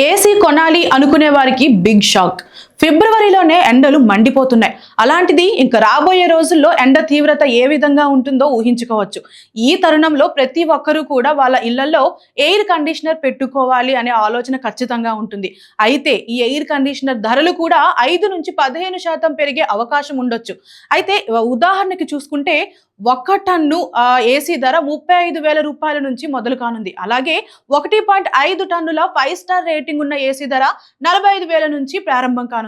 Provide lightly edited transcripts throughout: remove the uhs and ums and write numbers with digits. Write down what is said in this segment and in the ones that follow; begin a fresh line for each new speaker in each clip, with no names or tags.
AC కొనాలి అనుకునే వారికి బిగ్ షాక్. ఫిబ్రవరిలోనే ఎండలు మండిపోతున్నాయి. అలాంటిది ఇంకా రాబోయే రోజుల్లో ఎండ తీవ్రత ఏ విధంగా ఉంటుందో ఊహించుకోవచ్చు. ఈ తరుణంలో ప్రతి ఒక్కరూ కూడా వాళ్ళ ఇళ్లలో ఎయిర్ కండిషనర్ పెట్టుకోవాలి అనే ఆలోచన ఖచ్చితంగా ఉంటుంది. అయితే ఈ ఎయిర్ కండిషనర్ ధరలు కూడా 5 నుంచి 15% పెరిగే అవకాశం ఉండొచ్చు. అయితే ఉదాహరణకి చూసుకుంటే 1 టన్ను ఏసీ ధర 35,000 రూపాయల నుంచి మొదలు కానుంది. అలాగే 1.5 టన్నుల 5 స్టార్ రేటింగ్ ఉన్న ఏసీ ధర 45,000 నుంచి ప్రారంభం కానుంది.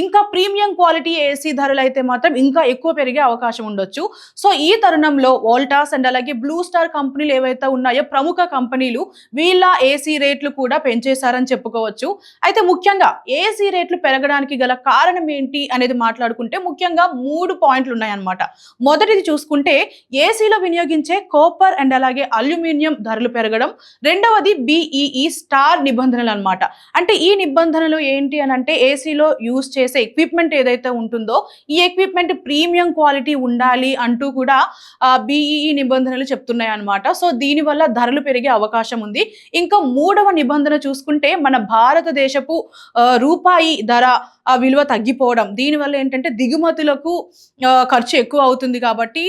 ఇంకా ప్రీమియం క్వాలిటీ ఏసీ ధరలు అయితే మాత్రం ఇంకా ఎక్కువ పెరిగే అవకాశం ఉండొచ్చు. సో ఈ తరుణంలో వోల్టాస్ అండ్ అలాగే బ్లూ స్టార్ కంపెనీలు ఏవైతే ఉన్నాయో ప్రముఖ కంపెనీలు వీళ్ళ ఏసీ రేట్లు కూడా పెంచేశారని చెప్పుకోవచ్చు. అయితే ముఖ్యంగా ఏసీ రేట్లు పెరగడానికి గల కారణం ఏంటి అనేది మాట్లాడుకుంటే ముఖ్యంగా 3 పాయింట్లు ఉన్నాయన్నమాట. మొదటిది చూసుకుంటే ఏసీలో వినియోగించే కాపర్ అండ్ అలాగే అల్యూమినియం ధరలు పెరగడం. రెండవది BEE స్టార్ నిబంధనలు అన్నమాట. అంటే ఈ నిబంధనలు ఏంటి అని అంటే ఏసీలో యూజ్ చేసే ఎక్విప్మెంట్ ఏదైతే ఉంటుందో ఈ ఎక్విప్మెంట్ ప్రీమియం క్వాలిటీ ఉండాలి అంటూ కూడా BEE నిబంధనలు చెప్తున్నాయి అన్నమాట. సో దీనివల్ల ధరలు పెరిగే అవకాశం ఉంది. ఇంకా మూడవ నిబంధన చూసుకుంటే మన భారతదేశపు రూపాయి ధర విలువ తగ్గిపోవడం. దీనివల్ల ఏంటంటే దిగుమతులకు ఖర్చు ఎక్కువ అవుతుంది కాబట్టి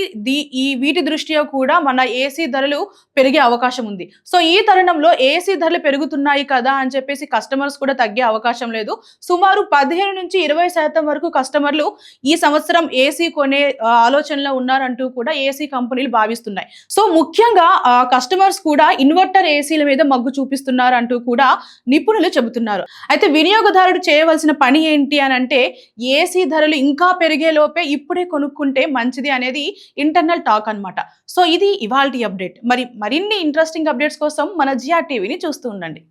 వీటి దృష్ట్యా కూడా మన ఏసీ ధరలు పెరిగే అవకాశం ఉంది. సో ఈ తరుణంలో ఏసీ ధరలు పెరుగుతున్నాయి కదా అని చెప్పేసి కస్టమర్స్ కూడా తగ్గే అవకాశం లేదు. సుమారు 15 నుంచి 20% వరకు కస్టమర్లు ఈ సంవత్సరం ఏసీ కొనే ఆలోచనలో ఉన్నారంటూ కూడా ఏసీ కంపెనీలు భావిస్తున్నాయి. సో ముఖ్యంగా కస్టమర్స్ కూడా ఇన్వర్టర్ ఏసీల మీద మగ్గు చూపిస్తున్నారు అంటూ కూడా నిపుణులు చెబుతున్నారు. అయితే వినియోగదారుడు చేయవలసిన పని ఏంటి అని అంటే ఏసీ ధరలు ఇంకా పెరిగే లోపే ఇప్పుడే కొనుక్కుంటే మంచిది అనేది ఇంటర్నల్ టాక్ అన్నమాట. సో ఇది ఇవాల్టి అప్డేట్. మరిన్ని ఇంట్రెస్టింగ్ అప్డేట్స్ కోసం మన జిఆర్ టీవీని చూస్తూ ఉండండి.